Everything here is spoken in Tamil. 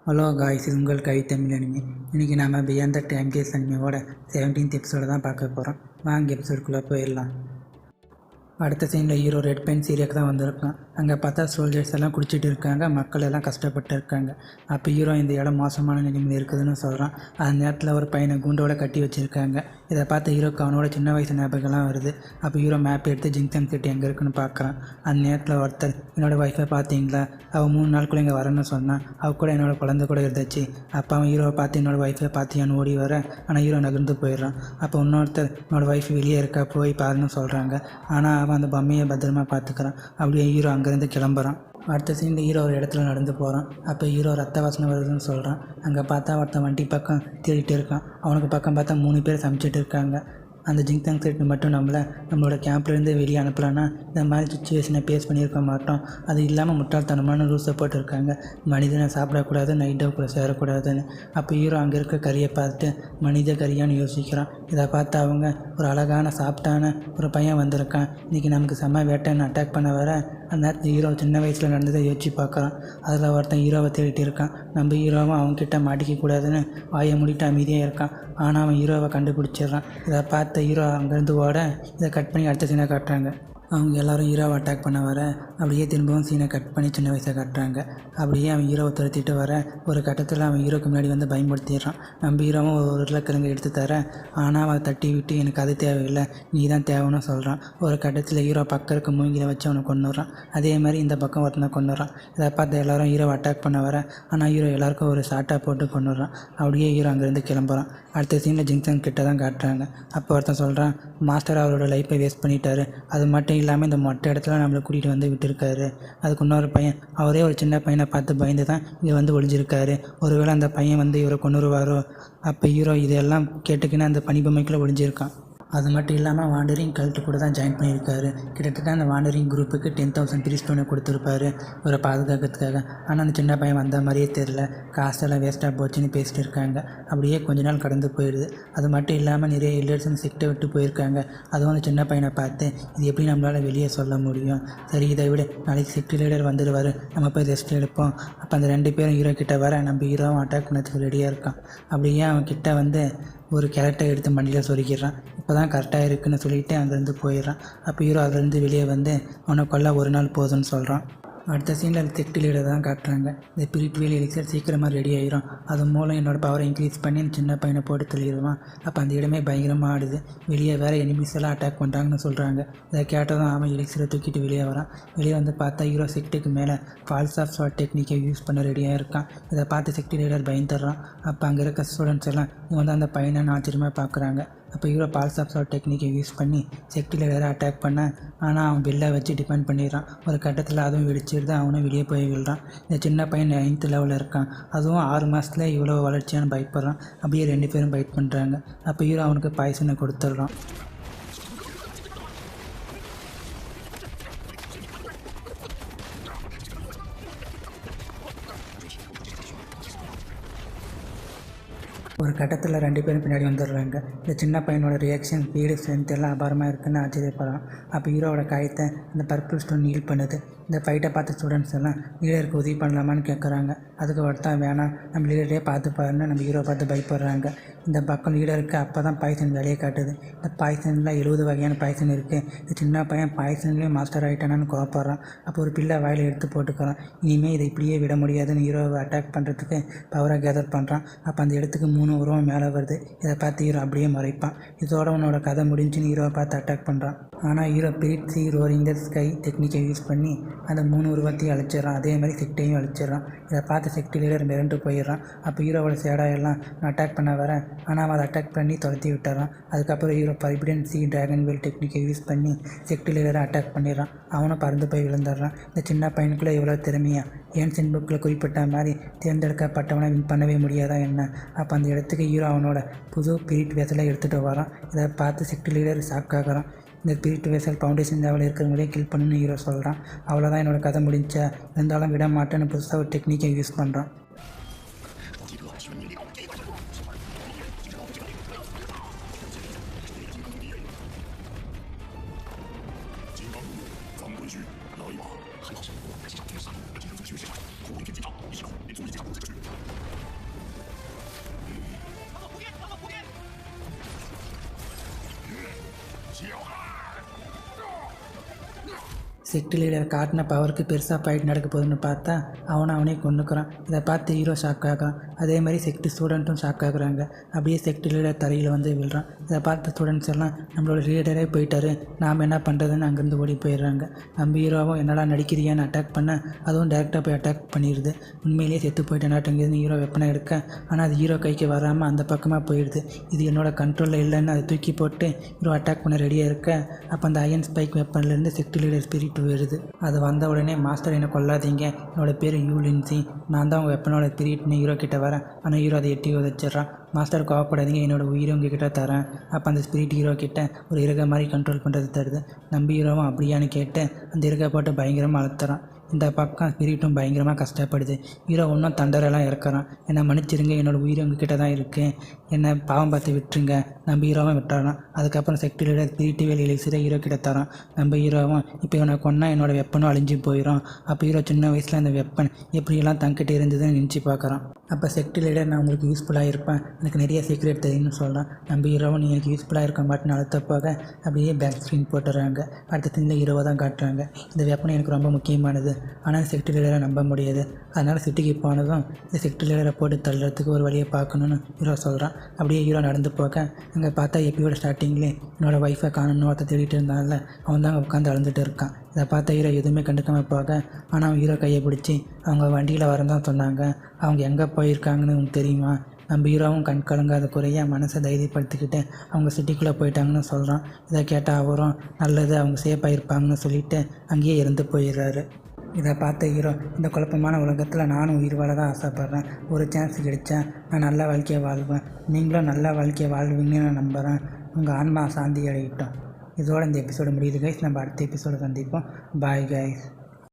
ஹலோ காய்ஸ், இது உங்கள் கை தமிழ் அனிமி. இன்றைக்கி நாம் பியாண்ட் த டைம் கேஸ் அனிமியோட 17th எபிசோட தான் பார்க்க போகிறோம். வாங்க எபிசோடுக்குள்ளே போயிடலாம். அடுத்த சீனில் ஹீரோ ரெட் பெயின் ஏரியாவுக்கு தான் வந்திருக்கான். அங்கே பார்த்தா சோல்ஜர்ஸ் எல்லாம் குடிச்சிட்டு இருக்காங்க, மக்கள் எல்லாம் கஷ்டப்பட்டு இருக்காங்க. அப்போ ஹீரோ இந்த இடம் மோசமான நிலைமையில் இருக்குதுன்னு சொல்கிறான். அந்த நேரத்தில் ஒரு பையனை குண்டோட கட்டி வச்சுருக்காங்க. இதை பார்த்து ஹீரோக்கு அவனோட சின்ன வயசு ஞாபகம்லாம் வருது. அப்போ ஹீரோ மேப் எடுத்து ஜிங்சன் சிட்டி எங்கே இருக்குன்னு பார்க்குறான். அந்த நேரத்தில் ஒருத்தர், என்னோடய ஒய்ஃபை பார்த்தீங்களா, அவள் 3 நாளுக்குள்ளே இங்கே வரணும்னு சொன்னான். அவள் கூட என்னோடய குழந்தை கூட இருந்துச்சு. அப்போ அவன் ஹீரோவை பார்த்து என்னோடய ஒய்ஃபை பார்த்தியான்னு ஓடி வர, ஆனால் ஹீரோ நகர்ந்து போயிடுறான். அப்போ இன்னொருத்தர், என்னோடய ஒய்ஃப் வெளியே இருக்கா, போய் பாருன்னு சொல்கிறாங்க. ஆனால் அவன் அந்த பொம்மையை பத்திரமா பார்த்துக்கிறான். அப்படியே ஹீரோ அங்கேருந்து கிளம்புறான். அடுத்த சீனில் ஹீரோ ஒரு இடத்துல நடந்து போகிறான். அப்போ ஹீரோ ரத்த வாசனை வருதுன்னு சொல்கிறான். அங்கே பார்த்தா ஒருத்தன் வண்டி பக்கம் தேடிட்டு இருக்கான். அவனுக்கு பக்கம் பார்த்தா 3 பேர் சமைச்சிட்டு இருக்காங்க. அந்த ஜிங்சன் சிட்டி மட்டும் நம்மளோட கேம்ப்லேருந்து வெளியே அனுப்பலான்னா இந்த மாதிரி சுச்சுவேஷனை ஃபேஸ் பண்ணியிருக்க மாட்டோம். அது இல்லாமல் முட்டாள்தனமான ரூல்ஸை போட்டிருக்காங்க. மனிதனை சாப்பிடக்கூடாது, நைட்டை கூட சேரக்கூடாதுன்னு. அப்போ ஹீரோ அங்கே இருக்க கறியை பார்த்து மனித கறியான்னு யோசிக்கிறான். இதை பார்த்து அவங்க, ஒரு அழகான சாப்பிட்டான ஒரு பையன் வந்திருக்கான், இன்றைக்கி நமக்கு செம்ம வேட்டைன்னு அட்டாக் பண்ண வர, அந்த நேரத்தில் ஹீரோ சின்ன வயசில் நடந்ததை யோசிச்சு பார்க்குறான். அதில் ஒருத்தன் ஹீரோவை தேடிட்டு இருக்கான். நம்ம ஹீரோவும் அவன்கிட்ட மாட்டிக்கக்கூடாதுன்னு வாயை மூடிட்டு அமைதியாக இருக்கான். ஆனால் அவன் ஹீரோவை கண்டுபிடிச்சிடுறான். இதை பார்த்து ஹீரோ அங்கேருந்து ஓட, இதை கட் பண்ணி அடுத்த சீனை காட்டுறாங்க. அவங்க எல்லோரும் ஹீரோவை அட்டாக் பண்ண வர, அப்படியே திரும்பவும் சீனை கட் பண்ணி சின்ன வயசை காட்டுறாங்க. அப்படியே அவன் ஹீரோவை துரத்திட்டு வர, ஒரு கட்டத்தில் அவன் ஹீரோக்கு முன்னாடி வந்து பயன்படுத்திடுறான். நம்ம ஹீரோவும் ஒரு உருளைக்கிழங்கு எடுத்து தர, ஆனால் அவன் தட்டி விட்டு, எனக்கு அது தேவையில்லை, நீ தான் தேவைன்னு சொல்கிறான். ஒரு கட்டத்தில் ஹீரோ பக்கம் இருக்க மூங்கில வச்சு அவனை கொண்டுறான். அதே மாதிரி இந்த பக்கம் ஒருத்தனை கொண்டுறான். இதை பார்த்து எல்லோரும் ஹீரோவை அட்டாக் பண்ண வர, ஆனால் ஹீரோ எல்லாருக்கும் ஒரு ஷாட்டாக போட்டு கொண்டுறான். அப்படியே ஹீரோ அங்கேருந்து கிளம்புறான். அடுத்த சீனில் ஜிங்சன் கிட்ட தான் காட்டுறாங்க. அப்போ ஒருத்தன் சொல்கிறான், மாஸ்டர் அவரோட லைஃப்பை வேஸ்ட் பண்ணிட்டாரு, அது மட்டும் இல்லாமல் இந்த மொட்டை இடத்துல நம்மளை கூட்டிகிட்டு வந்து விட்டுருக்காரு. அதுக்கு இன்னொரு பையன், அவரே ஒரு சின்ன பையனை பார்த்து பயந்து தான் இங்கே வந்து ஒளிஞ்சிருக்காரு. ஒருவேளை அந்த பையன் வந்து இவரை கொண்டுருவாரோ. அப்போ ஹீரோ இதெல்லாம் கேட்டுக்கின்னு அந்த பனிபொம்மைக்குள்ளே ஒளிஞ்சிருக்கான். அது மட்டும் இல்லாமல் வாண்டரிங் கல்ட்டு கூட தான் ஜாயின் பண்ணியிருக்காரு. கிட்டத்தட்ட அந்த வாண்டரிங் குரூப்புக்கு 10,000 பிரிஸ்டோனை கொடுத்துருப்பாரு இவரை பாதுகாக்கிறதுக்காக. ஆனால் அந்த சின்ன பையன் வந்த மாதிரியே தெரில, காசெல்லாம் வேஸ்ட்டாக போச்சுன்னு பேசிட்டு இருக்காங்க. அப்படியே கொஞ்ச நாள் கடந்து போயிடுது. அது மட்டும் இல்லாமல் நிறைய எல்டர்ஸும் செக்டை விட்டு போயிருக்காங்க. அதுவும் அந்த சின்ன பையனை பார்த்து, இது எப்படி நம்மளால் வெளியே சொல்ல முடியும், சரி இதை விட நாளைக்கு செக்ட் லீடர் வந்துடுவார், நம்ம போய் ரெஸ்ட் எடுப்போம். அப்போ அந்த 2 பேரும் ஹீரோ கிட்ட வர, நம்ம ஹீரோவும் அட்டாக் பண்ணதுக்கு ரெடியாக இருக்கான். அப்படியே அவன் கிட்ட வந்து ஒரு கேரக்டரை எடுத்து மண்டியில் சொருக்கிடுறான். இப்போ தான் கரெக்டாக இருக்குதுன்னு சொல்லிவிட்டு அங்கேருந்து போயிடுறான். அப்போ ஹீரோ அதுலேருந்து வெளியே வந்து அவனை கொல்ல ஒரு நாள் போதும்னு சொல்கிறான். அடுத்த சீனில் செக்ட் லீடர் தான் காட்டுறாங்க. இந்த ஸ்பிரிச்சுவல் எலிக்சர் சீக்கிரமாக ரெடி ஆகிரும், அது மூலம் என்னோடய பவரை இன்க்ரீஸ் பண்ணி சின்ன பையனை போட்டு தள்ளிடுவான். அப்போ அந்த இடமே பயங்கரமாக ஆடுது. வெளியே வேறு எனிமீஸ் எல்லாம் அட்டாக் பண்ணுறாங்கன்னு சொல்கிறாங்க. இதை கேட்டதும் அவன் எலிக்சரை தூக்கிட்டு வெளியே வரான். வெளியே வந்து பார்த்தா ஹீரோ செக்ட்டுக்கு மேலே ஃபால்ஸ் ஆஃப் ஷார்ட் டெக்னிக்கை யூஸ் பண்ண ரெடியாக இருக்கான். இதை பார்த்து செக்ட் லீடர் பயந்துடுறான். அப்போ அங்கே இருக்க ஸ்டூடெண்ட்ஸ் எல்லாம் இவன் வந்து அந்த பையனை ஆச்சரியமாக பார்க்குறாங்க. அப்போ ஹீரோ பால்ஸ் ஆஃப் ஷார்ட் டெக்னிக்கை யூஸ் பண்ணி செக்ட் லீடரை அட்டாக் பண்ண, ஆனால் அவன் பில்லை வச்சு டிபெண்ட் பண்ணிடுறான். ஒரு கட்டத்தில் அதுவும் வெடிச்சிடுது, அவனும் வெளியே போய் விழுறான். இந்த சின்ன பையன் 9th லெவலில் இருக்கான். அதுவும் 6 மாதத்துல இவ்வளோ வளர்ச்சியான்னு பயப்படுறான். அப்படியே 2 பேரும் பைட் பண்ணுறாங்க. அப்போ ஹீரோ அவனுக்கு பாய்சனை கொடுத்துட்றான். ஒரு கட்டத்தில் 2 பேரும் பின்னாடி வந்துடுறாங்க. இந்த சின்ன பையனோட ரியாக்ஷன், ஸ்பீடு, ஸ்ட்ரென்த் எல்லாம் அபாரமாக இருக்குதுன்னு ஆச்சரியப்படுறான். அப்போ ஹீரோவோட காயத்தை அந்த பர்பிள் ஸ்டோன் ஹீல் பண்ணுது. இந்த ஃபைட்டை பார்த்த ஸ்டூடெண்ட்ஸ் எல்லாம் லீடருக்கு உதவி பண்ணலாமான்னு கேட்குறாங்க. அதுக்கு ஒருத்தன், வேணாம், நம்ம லீடரே பார்த்துப்பாருன்னு நம்ம ஹீரோ பார்த்து பயப்படுறாங்க. இந்த பக்கம் லீடருக்கு அப்போ தான் பாய்சன் வேலையை காட்டுது. இந்த பாய்சனில் 70 வகையான பாய்சன் இருக்குது. இந்த சின்ன பையன் பாய்சன்லேயும் மாஸ்டர் ஆகிட்டானான்னு கோவப்படுறான். அப்போ ஒரு பிள்ளை வாயில் எடுத்து போட்டுக்கிறான். இனிமேல் இதை இப்படியே விட முடியாதுன்னு ஹீரோவை அட்டாக் பண்ணுறதுக்கு பவரை கேதர் பண்ணுறான். அப்போ அந்த இடத்துக்கு 3 உருவம் மேலே வருது. இதை பார்த்து ஹீரோ அப்படியே மறைப்பான். இதோட உன்னோட கதை முடிஞ்சுன்னு ஹீரோவை பார்த்து அட்டாக் பண்ணுறான். ஆனால் ஹீரோ பிரிட்ஸி ரோரிங் த ஸ்கை டெக்னிக்கை யூஸ் பண்ணி அந்த 3 உருவத்தையும் அழிச்சிடறான். அதே மாதிரி செக்டையும் அழிச்சிடறான். இதை பார்த்து செக்ட் லீடர் மிரண்டு போயிடுறான். அப்போ ஹீரோவோட சேடாயெல்லாம் அட்டாக் பண்ண வர, ஆனால் அவன் அதை அட்டாக் பண்ணி துரத்தி விட்டுறான். அதுக்கப்புறம் ஹீரோ பைபிடன் சி டிராகன் வெல் டெக்னிக்கை யூஸ் பண்ணி செக்ட் லீடரை அட்டாக் பண்ணிடுறான். அவனும் பறந்து போய் விழுந்துடுறான். இந்த சின்ன பையனுக்குள்ளே இவ்வளோ திறமையா, ஏன்சன் புக்கில் குறிப்பிட்ட மாதிரி தேர்ந்தெடுக்கப்பட்டவனை வின் பண்ணவே முடியாதா என்ன? அப்போ அந்த இடத்துக்கு ஹீரோ அவனோட புது பிரிட் வெசலை எடுத்துகிட்டு வரான். இதை பார்த்து செக்ட் லீடர் ஷாக் ஆகிறான். இந்த பிரிட் வெசல் ஃபவுண்டேஷன் லெவலில் இருக்கிறவங்களே கில் பண்ணணும்னு ஹீரோ சொல்கிறான். அவ்வளோதான் என்னோடய கதை முடிஞ்சா, இருந்தாலும் விட மாட்டேன்னு புதுசாக ஒரு டெக்னிக்கை யூஸ் பண்ணுறான். செக்ட் லீடர் காட்டின பவருக்கு பெருசாக ஃபைட் நடக்க போகுதுன்னு பார்த்தா அவனே கொண்டுக்கிறான். இதை பார்த்து ஹீரோ ஷாக் ஆகிறான். அதே மாதிரி செக்ட் ஸ்டூடெண்ட்டும் ஷாக் ஆகுறாங்க. அப்படியே செக்ட் லீடர் தரையில் வந்து விழுறான். இதை பார்த்த ஸ்டூடெண்ட்ஸ் எல்லாம் நம்மளோட லீடரே போயிட்டாரு, நாம் என்ன பண்ணுறதுன்னு அங்கேருந்து ஓடி போயிடுறாங்க. நம்ம ஹீரோவும் என்னடா நடிக்கிறியான்னு அட்டாக் பண்ண அதுவும் டேரெக்டாக போய் அட்டாக் பண்ணிடுது. உண்மையிலேயே செத்து போயிட்டேனாட்டங்கிறது ஹீரோ வெப்பனை எடுக்க, ஆனால் அது ஹீரோ கைக்கு வராமல் அந்த பக்கமாக போயிடுது. இது என்னோட கண்ட்ரோலில் இல்லைன்னு அதை தூக்கி போட்டு ஹீரோ அட்டாக் பண்ண ரெடியாக இருக்க, அப்போ அந்த அயன் ஸ்பைக் வெப்பன்லேருந்து செக்ட் லீடர் ஸ்பிரிட் வருது. அது வந்த உடனே மாஸ்டர் என்னை கொல்லாதீங்க, என்னோட பேர் யூலின்சி, நான் தான் உங்கள் வெப்பனோட ஸ்பிரிட்னு ஹீரோ கிட்ட வரேன். ஆனால் ஹீரோ அதை எட்டி உதச்சிட்றான். மாஸ்டர் கோவப்படாதீங்க, என்னோட உயிரை உங்ககிட்ட தரேன். அப்போ அந்த ஸ்பிரிட் ஹீரோ கிட்ட ஒரு இறகை மாதிரி கண்ட்ரோல் பண்ணுறது தருது. நம்ம ஹீரோவும் அப்படியான்னு கேட்டு அந்த இறகை போட்டு பயங்கரமாக அழுத்துறான். இந்த பக்கம் ஸ்பிரிட்டும் பயங்கரமாக கஷ்டப்படுது. ஹீரோ இன்னும் தண்டரெல்லாம் இறக்குறான். என்னை மன்னிச்சிருங்க, என்னோட உயிர் உங்ககிட்ட தான் இருக்குது, என்னை பாவம் பார்த்து விட்டுருங்க. நம்ம ஹீரோவும் விட்டுறான். அதுக்கப்புறம் செக்ட் லீடர் ஸ்பிரிட் வெளியில் ஹீரோ கிட்ட தரான். நம்ம ஹீரோவும் இப்போ இவனை கொன்னா என்னோட வெப்பனும் அழிஞ்சு போயிடும். அப்போ ஹீரோ சின்ன வயசில் அந்த வெப்பன் எப்படியெல்லாம் தங்கிட்ட இருந்ததுன்னு நினச்சி பார்க்குறான். அப்போ செக்ட் லீடர் நான் உங்களுக்கு யூஸ்ஃபுல்லாக இருப்பேன், எனக்கு நிறைய சீக்ரெட் தெரியும்னு சொல்கிறான். நம்ம ஹீரோவும் நீ எனக்கு யூஸ்ஃபுல்லாக இருக்க மாட்டேன்னு அழுத்த போக அப்படியே பேக் ஸ்க்ரீன் போட்டுறாங்க. அடுத்த சீனில் ஹீரோவை தான் காட்டுறாங்க. இந்த வெப்பன் எனக்கு ரொம்ப முக்கியமானது, ஆனால் செக்ட் லீடரை நம்ப முடியாது. அதனால் சிட்டிக்கு போனதும் இந்த செக்ட் லீடரை போட்டு தள்ளுறதுக்கு ஒரு வழியை பார்க்கணுன்னு ஹீரோ சொல்கிறான். அப்படியே ஹீரோ நடந்து போக அங்கே பார்த்தா எப்பயோட ஸ்டார்டிங்லேயே என்னோட ஒய்ஃபை காணணும்னு ஒருத்த தேடிட்டு இருந்தால அவன் தான் உட்காந்து அழுந்துட்டு இருக்கான். இதை பார்த்த ஹீரோ எதுவுமே கண்டுக்காமல் போக, ஆனால் அவன் ஹீரோ கையை பிடிச்சி அவங்க வண்டியில் வரதான் சொன்னாங்க, அவங்க எங்கே போயிருக்காங்கன்னு உங்களுக்கு தெரியுமா? நம்ம ஹீரோவும் கண் கலங்காத குறைய மனசை தைரியப்படுத்திக்கிட்டு அவங்க சிட்டிக்குள்ளே போயிட்டாங்கன்னு சொல்கிறான். இதை கேட்டால் அவரும் நல்லது, அவங்க சேஃபாக இருப்பாங்கன்னு சொல்லிவிட்டு அங்கேயே இறந்து போயிடுறாரு. இதை பார்த்த ஹீரோ இந்த குழப்பமான உலகத்தில் நானும் உயிர் வாழ தான் ஆசைப்பட்றேன், ஒரு சான்ஸ் கிடைச்சா நான் நல்ல வாழ்க்கையை வாழ்வேன், நீங்களும் நல்ல வாழ்க்கையை வாழ்வீங்கன்னு நான் நம்புகிறேன், உங்கள் ஆன்மா சாந்தி அடையட்டும். இதோட இந்த எபிசோடு முடியுது கைஸ். நம்ம அடுத்த எபிசோடு சந்திப்போம். Bye guys.